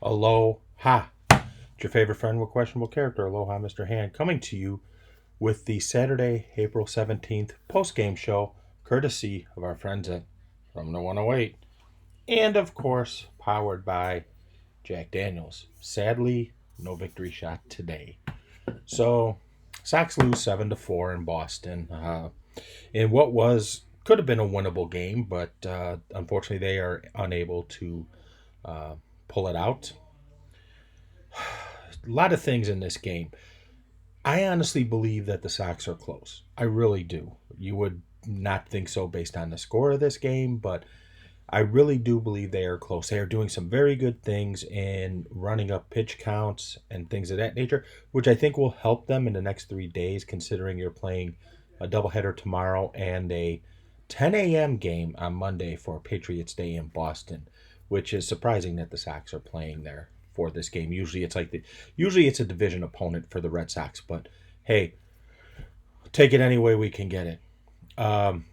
Aloha. It's your favorite friend with questionable character, Aloha Mr. Hand, coming to you with the Saturday, April 17th post-game show, courtesy of our friends at From the 108. And, of course, powered by Jack Daniels. Sadly, no victory shot today. So, Sox lose 7-4 in Boston. In what could have been a winnable game, but unfortunately they are unable to uh, pull it out. A lot of things in this game. I honestly believe that the Sox are close. I really do. You would not think so based on the score of this game, but I really do believe they are close. They are doing some very good things in running up pitch counts and things of that nature, which I think will help them in the next 3 days, considering you're playing a doubleheader tomorrow and a 10 a.m. game on Monday for Patriots Day in Boston, which is surprising that the Sox are playing there for this game. Usually it's a division opponent for the Red Sox, but hey, take it any way we can get it. Um,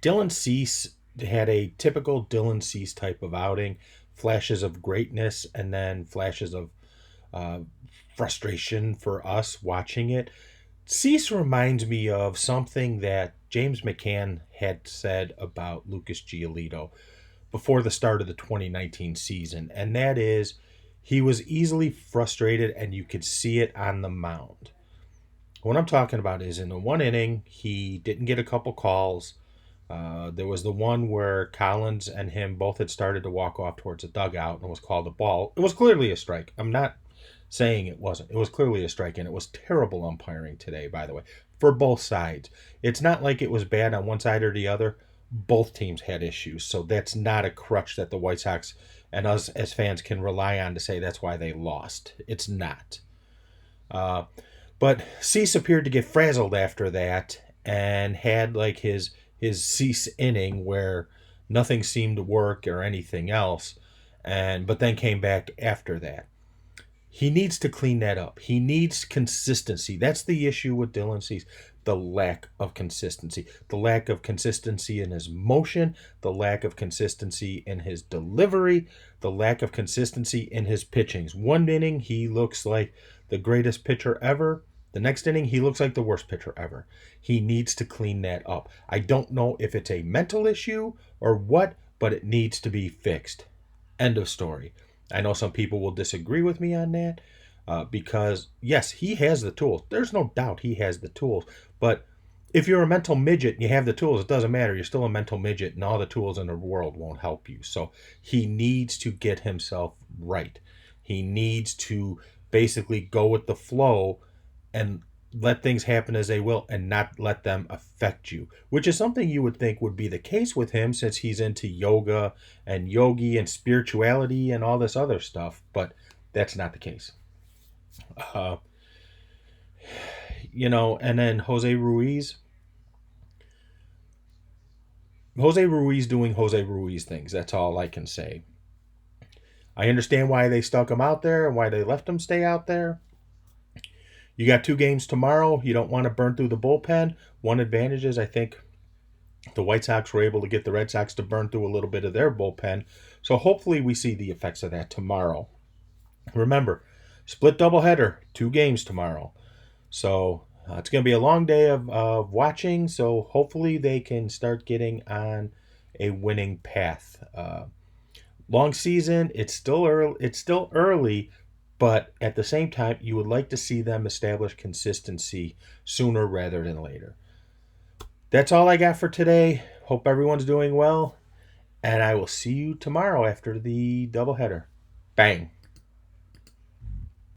Dylan Cease had a typical Dylan Cease type of outing, flashes of greatness and then flashes of uh, frustration for us watching it. Cease reminds me of something that James McCann had said about Lucas Giolito before the start of the 2019 season, and that is he was easily frustrated and you could see it on the mound. What I'm talking about is in the one inning, he didn't get a couple calls. There was the one where Collins and him both had started to walk off towards the dugout and was called a ball. It was clearly a strike. I'm not saying it wasn't. It was clearly a strike, and it was terrible umpiring today, by the way, for both sides. It's not like it was bad on one side or the other. Both teams had issues, so that's not a crutch that the White Sox and us as fans can rely on to say that's why they lost. It's not. Uh, but Cease appeared to get frazzled after that and had like his Cease inning where nothing seemed to work or anything else, and but then came back after that. He needs to clean that up. He needs consistency. That's the issue with Dylan Cease. The lack of consistency. The lack of consistency in his motion. The lack of consistency in his delivery. The lack of consistency in his pitchings. One inning, he looks like the greatest pitcher ever. The next inning, he looks like the worst pitcher ever. He needs to clean that up. I don't know if it's a mental issue or what, but it needs to be fixed. End of story. I know some people will disagree with me on that because, yes, he has the tools. There's no doubt he has the tools. But if you're a mental midget and you have the tools, it doesn't matter. You're still a mental midget, and all the tools in the world won't help you. So he needs to get himself right. He needs to basically go with the flow and let things happen as they will and not let them affect you, which is something you would think would be the case with him since he's into yoga and yogi and spirituality and all this other stuff, but that's not the case. Uh, and then Jose Ruiz doing Jose Ruiz things. That's all I can say. I understand why they stuck him out there and why they left him stay out there. You got 2 games tomorrow. You don't want to burn through the bullpen. One advantage is I think the White Sox were able to get the Red Sox to burn through a little bit of their bullpen. So hopefully we see the effects of that tomorrow. Remember, split doubleheader, 2 games tomorrow. So it's going to be a long day of watching. So hopefully they can start getting on a winning path. Long season, it's still early. It's still early, but at the same time, you would like to see them establish consistency sooner rather than later. That's all I got for today. Hope everyone's doing well, and I will see you tomorrow after the doubleheader. Bang.